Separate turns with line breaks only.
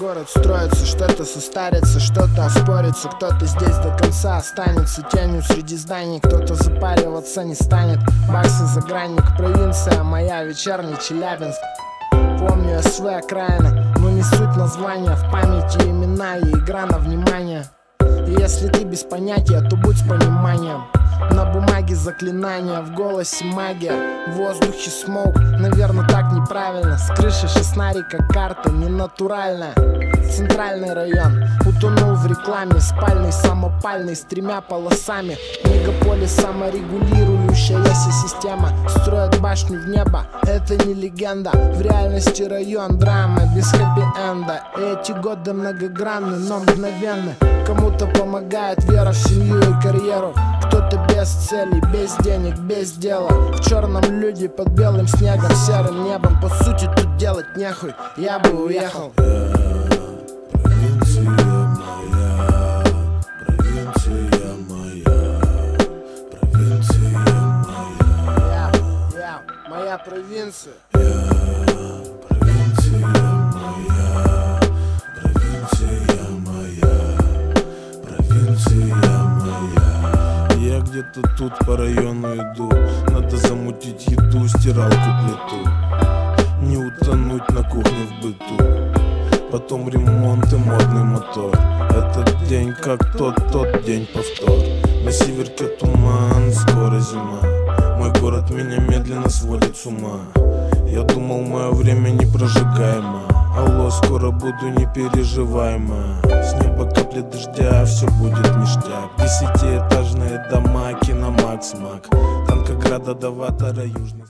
Город строится, что-то состарится, что-то оспорится. Кто-то здесь до конца останется тенью среди зданий. Кто-то запариваться не станет. Баксы, загранник, провинция моя, вечерний Челябинск. Помню СВ окраина, но не суть названия. В памяти имена и игра на внимание. И если ты без понятия, то будь с пониманием. На бумаге заклинания, в голосе магия, в воздухе смоук. Наверное, так неправильно. С крыши шестнарика карта ненатуральная. Центральный район утонул в рекламе. Спальный, самопальный, с 3 полосами. Мегаполис саморегулирующаяся система. Строят башню в небо, это не легенда. В реальности район драмы без хэппи-энда. Эти годы многогранны, но мгновенны. Кому-то помогает вера в семью и карьеру. Кто-то без целей, без денег, без дела. В черном люди под белым снегом, серым небом. По сути тут делать нехуй, я бы уехал.
Провинция моя, провинция моя, провинция моя.
Моя провинция.
Провинция моя, провинция моя, провинция моя. Я где-то тут по району иду. Надо замутить еду, стиралку, плиту. Не утонуть на кухне в быту. Потом ремонт и модный мотор. Этот день как тот день повтор. На северке туман, скоро зима. Мой город меня медленно сводит с ума. Я думал, мое время непрожигаемо. Алло, скоро буду, не переживай, ма. С неба капли дождя, все будет ништяк. 10-этажные дома, киномакс, мак. Танкограда до Ватара, южный.